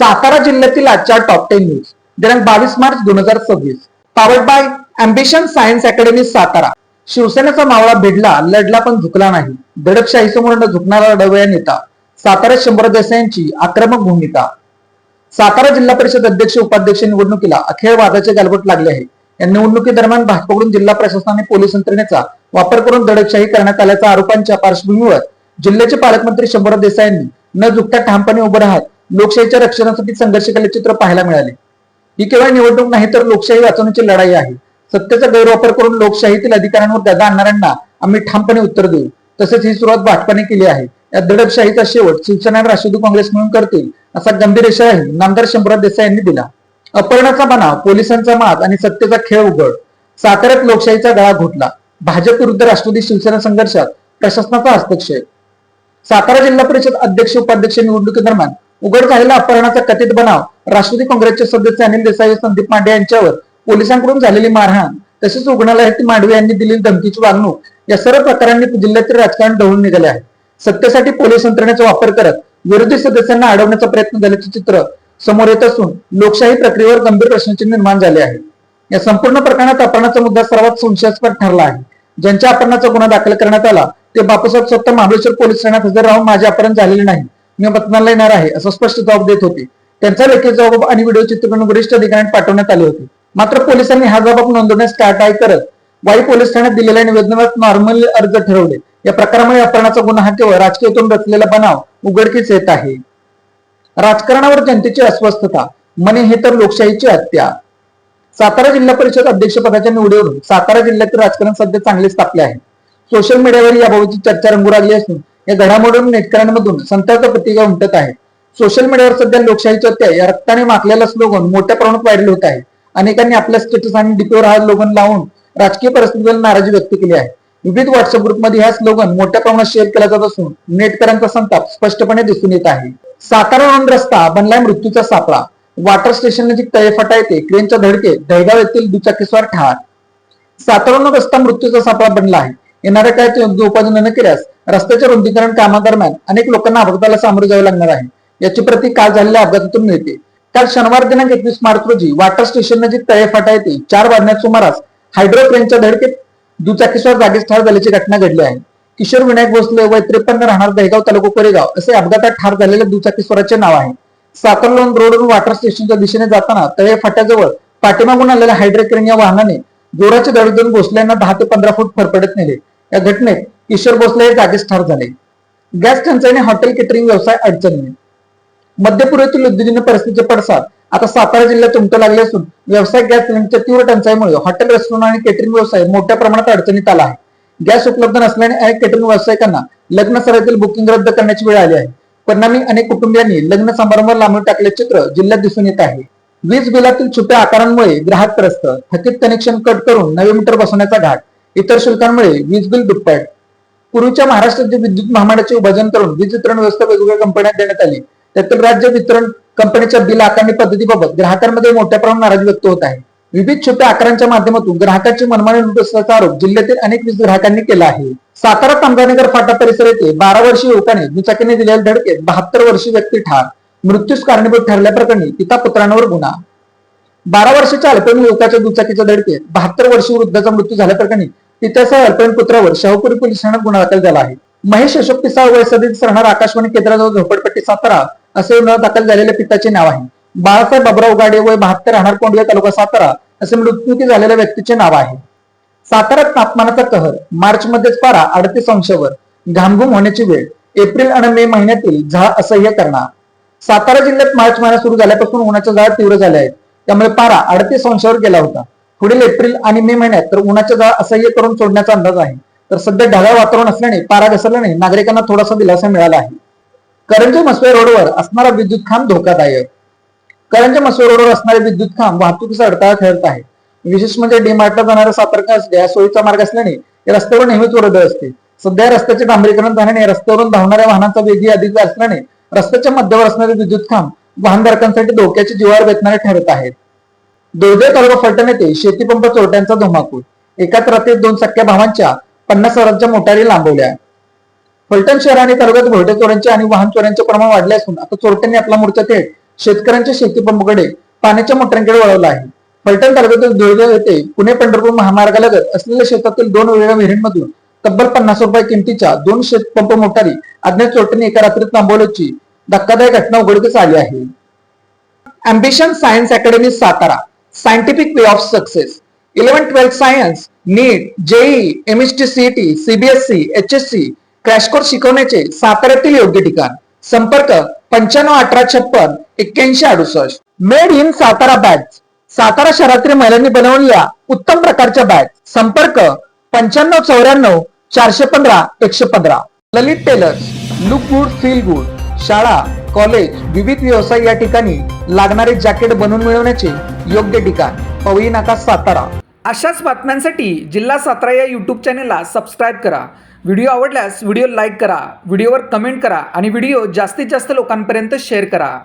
सातारा जिल्ह्यातील आजच्या top 10 news दिनांक 22 March 2026 powered by ambition science academy Satara. शिवसेनेचा मावळा भिडला, लढला पण झुकला नाही। दडपशाही समोर न झुकणारा डवया नेता। सातारा शंभूराज देसाई यांची आक्रमक भूमिका। सातारा जिल्हा परिषद अध्यक्ष उपाध्यक्ष निवडणुकीला अखेर वादाचे गालबोट लागले आहे। या निवडणुकीदरम्यान भाजपकडून जिल्हा प्रशासनाने पोलीस यंत्रणेचा वापर करून दडपशाही करण्यात आल्याच्या आरोपांच्या पार्श्वभूमीवर जिल्ह्याचे पालकमंत्री शंभूराज देसाई यांनी न झुकता ठामपणे उभे राहत लोकशाहीच्या रक्षणासाठी संघर्ष केल्याचे चित्र पाहायला मिळाले। ही केवळ निवडणूक नाही तर लोकशाही वाचवण्याची लढाई आहे। सत्तेचा गैरवापर करून लोकशाहीतील अधिकारांवर दगा आणणाऱ्यांना आम्ही ठामपणे उत्तर देऊ। तसेच ही सुरुवात भाजपाने केली आहे। या दडपशाहीचा शेवट शिवसेना आणि राष्ट्रवादी काँग्रेस मिळून करतील असा गंभीर इशाराही नामदार शंभूराज देसाई यांनी दिला। अपहरणाचा बनाव, पोलिसांचा माज आणि सत्तेचा खेळ उघड। साताऱ्यात लोकशाहीचा गळा घोटला। भाजप विरुद्ध राष्ट्रवादी शिवसेना संघर्षात प्रशासनाचा हस्तक्षेप। सातारा जिल्हा परिषद अध्यक्ष उपाध्यक्ष निवडणुकीदरम्यान उघड झालेला अपहरणाचा कथित बनाव, राष्ट्रवादी काँग्रेसचे सदस्य अनिल देसाई व संदीप मांडे यांच्यावर पोलिसांकडून झालेली मारहाण, तसेच रुग्णालयातील मांडवे यांनी दिलेली धमकीची वागणूक या सर्व प्रकारांनी जिल्ह्यातील राजकारण ढवळून निघाले आहे। सत्तेसाठी पोलीस यंत्रणेचा वापर करत विरोधी सदस्यांना अडवण्याचा प्रयत्न झाल्याचे चित्र समोर येत असून लोकशाही प्रक्रियेवर गंभीर प्रश्नचिन्ह निर्माण झाले आहे। या संपूर्ण प्रकरणात अपहरणाचा मुद्दा सर्वात संशयास्पद ठरला आहे। ज्यांच्या अपहरणाचा गुन्हा दाखल करण्यात आला ते बापूसाहेब स्वतः महाबळेश्वर पोलीस ठाण्यात हजर राहून माझे अपहरण झालेले नाही, मी मतदानाला येणार आहे असा स्पष्ट जबाब देत होते। त्यांचा लेखी जबाब आणि व्हिडिओ चित्रीकरण वरिष्ठ अधिकाऱ्यांना पाठवण्यात आले होते। मात्र पोलिसांनी हा जबाब नोंदवण्यास टाळाटाळ करत वाई पोलीस ठाण्यात दिलेल्या निवेदनात नॉर्मल अर्ज ठरवले। या प्रकारामुळे अपहरणाचा गुन्हा हा केवळ राजकीय हेतून रचलेला बनाव उघडकीस येत आहे। राजकारणावर जनतेची अस्वस्थता, मने हे तर लोकशाहीची हत्या। सातारा जिल्हा परिषद अध्यक्षपदाच्या निवडीवरून सातारा जिल्ह्यातील राजकारण सध्या चांगलेच तापले आहे। सोशल मीडियावर याबाबतची चर्चा रंगू लागली असून या घडामोडीवरून नेटकऱ्यांमधून संतापाच्या प्रतिक्रिया उमटत आहेत। सोशल मीडियावर सध्या लोकशाहीची हत्या या रक्ताने माखलेला स्लोगन मोठ्या प्रमाणात व्हायरल होत आहे। अनेकांनी आपल्या स्टेटस आणि डीपीवर हा स्लोगन लावून राजकीय परिस्थितीवर नाराजी व्यक्त केली आहे। विविध व्हॉट्सअप ग्रुपमध्ये हा स्लोगन मोठ्या प्रमाणात शेअर केला जात असून नेटकऱ्यांचा संताप स्पष्टपणे दिसून येत आहे। सातारा रोड रस्ता बनलाय मृत्यूचा सापळा। वॉटर स्टेशन नजीक तळेफाटा येथे क्रेनच्या धडकेत दहेगाव येथील दुचाकीस्वार ठार। सातारा रस्ता मृत्यूचा सापळा बनला आहे। येणाऱ्या काळात योग्य उपाययोजना न केल्यास रस्त्याच्या रुंदीकरण कामादरम्यान अनेक लोकांना अपघाताला सामोरे जावे लागणार आहे। याची प्रती काल झालेल्या अपघातातून मिळते। काल शनिवार दिनांक 21 मार्च रोजी वॉटर स्टेशन नजीक तळेफाटा येथे 4 वाजण्याच्या सुमारास हायड्रो क्रेनच्या धडकेत दुचाकीस्वार जागीच ठार झाल्याची घटना घडली आहे। किशोर विनायक भोसले वय 53 राहणार दहेगाव तालुका कोरेगाव असे अपघातात ठार झालेल्या दुचाकीस्वाराचे नाव आहे। सातारा रोडवरून वॉटर स्टेशनच्या दिशेने जाताना तळेफाट्याजवळ पाठीमागून आलेल्या हायड्रो क्रेन या वाहनाने जोराची धडक देऊन भोसलेंना 10 ते 15 फूट फरफटत नेले। या घटनेत किशोर भोसले हे जागीच ठार झाले। गॅस टंचाईने हॉटेल केटरिंग व्यवसाय अडचणीत। मध्य पूर्वेतील उद्योजन परिस्थितीचे पडसाद आता सातारा जिल्ह्यात उमटू लागले असून व्यावसायिक गॅस सिलेंडरच्या तीव्र टंचाईमुळे हॉटेल, रेस्टॉरंट आणि केटरिंग व्यवसाय मोठ्या प्रमाणात अडचणीत आला आहे। गॅस उपलब्ध नसल्याने अनेक केटरिंग व्यावसायिकांना लग्न सराईतील बुकिंग रद्द करण्याची वेळ आली आहे। परिणामी अनेक कुटुंबियांनी लग्न समारंभ लांबून टाकल्याचे चित्र जिल्ह्यात दिसून येत आहे। वीज बिलातील छुप्या आकारांमुळे ग्राहक त्रस्त, थकीत कनेक्शन कट करून नवे मीटर बसवण्याचा घाट, इतर शुल्कांमुळे वीज बिल दुप्पट। पूर्वीच्या महाराष्ट्र राज्य विद्युत महामंडळाचे विभाजन करून वीज वितरण व्यवस्था वेगवेगळ्या कंपन्यांना देण्यात आली। त्यातील राज्य वितरण कंपनीच्या बिल आकारणी पद्धतीबाबत ग्राहकांमध्ये मोठ्या प्रमाणात नाराजी व्यक्त होत आहे। विविध छोट्या आकारांच्या माध्यमातून ग्राहकांची मनमानी लूट असल्याचा आरोप जिल्ह्यातील अनेक वीज ग्राहकांनी केला आहे। सातारा कामगारनगर फाटा परिसर येथे 12 वर्षीय युवकाने दुचाकीने दिलेल्या धडकेत 72 वर्षीय व्यक्ती ठार। मृत्यूस कारणीभूत ठरल्याप्रकरणी पिता पुत्रांवर गुन्हा। 12 वर्षाच्या अल्पवयीन युवकाच्या दुचाकीच्या धडकेत 72 वर्षीय वृद्धाचा मृत्यू झाल्याप्रकरणी पित्यासह अल्पवयीन पुत्रावर शाहूपुरी पोलीस ठाण्यात गुन्हा दाखल झाला आहे। महेश अशोक पिसाळ वय 37 राहणार आकाशवाणी केंद्राजवळ झोपडपट्टी सातारा असे गुन्हा दाखल झालेल्या पिताचे नाव आहे। बाळासाहेब बाबराव गाडे वय 72 राहणार कोंडवे तालुका सातारा असे मृत्युमुखी झालेल्या व्यक्तीचे नाव आहे। साताऱ्यात तापमानाचा कहर, मार्च मध्येच पारा 38 अंशावर, घामघूम होण्याची वेळ, एप्रिल आणि मे महिन्यातील झळा असह्य करणार। सातारा जिल्ह्यात मार्च महिना सुरू झाल्यापासून उन्हाच्या झळा तीव्र झाल्या आहेत, त्यामुळे पारा 38 अंशावर गेला होता। पुढील एप्रिल आणि मे महिन्यात तर उन्हाच्या झळा असह्य करून सोडण्याचा अंदाज आहे। तर सध्या ढगाळ वातावरण असल्याने पारा घसरल्याने नागरिकांना थोडासा दिलासा मिळाला आहे। करंजे मसवे रोडवर असणारा विद्युत खांब धोकादायक। करंजे मसवे रोडवर असणारे विद्युत खांब वाहतुकीचा अडथळा ठरत आहे। विशेष म्हणजे डीमार्टला जाणाऱ्या सातारकर सोयीचा मार्ग असल्याने या रस्त्यावर नेहमीच वर्दळ असते। सध्या रस्त्याचे डांबरीकरण झाल्याने रस्त्यावरून धावणाऱ्या वाहनांचा वेगही अधिक असल्याने रस्त्याच्या मध्यावर असणारे विद्युत खांब वाहनधारकांसाठी धोक्याची जीवावर बेतणारे ठरत आहेत। दोळजे तालुका फलटण येथे शेतीपंप चोरट्यांचा धुमाकूळ। एकाच रात्रीत 2 सख्या भावांच्या 50,000च्या मोटारी लांबवल्या। फलटण शहर आणि तालुक्यात भोरटे चोरांचे आणि वाहन चोऱ्यांचे प्रमाण वाढले असून आता चोरट्यांनी आपला मोर्चा थेट शेतकऱ्यांच्या शेतीपंपाकडे पाण्याच्या मोटरांकडे वळवला आहे. फलटण तालुक्यातील धुळगाव येथे पुणे पंढरपूर महामार्गालगत असलेल्या शेतातील 2 वेगवेगळ्या विहिरींमधून तब्बल 50 रुपये किमतीच्या 2 शेतपंप मोटारी अज्ञात चोरट्यांनी एका रात्रीत थांबवल्याची धक्कादायक घटना उघडकीस आली आहे. Ambition science academy Satara, scientific way of success. 11-12 science, NEET, JEE, MST, CET, CBSE, HSC crash course शिकवण्याचे साताऱ्यातील योग्य ठिकाण. संपर्क 951856 8168. Made in Satara bags. Satara शहरातील महिलांनी बनवलेल्या उत्तम प्रकारच्या बॅग. संपर्क 9594 415 115. Lalit tailors, look good feel good. शाळा, कॉलेज, विविध व्यवसाय या ठिकाणी लागणारे जॅकेट बनवून मिळवण्याचे योग्य ठिकाण. पवई नाका, सातारा. अशाच बातम्यांसाठी जिल्हा सातारा या यूट्यूब चॅनेलला सबस्क्राईब करा. व्हिडिओ आवडल्यास व्हिडिओ लाईक करा, व्हिडिओवर कमेंट करा आणि व्हिडिओ जास्तीत जास्त लोकांपर्यंत शेअर करा.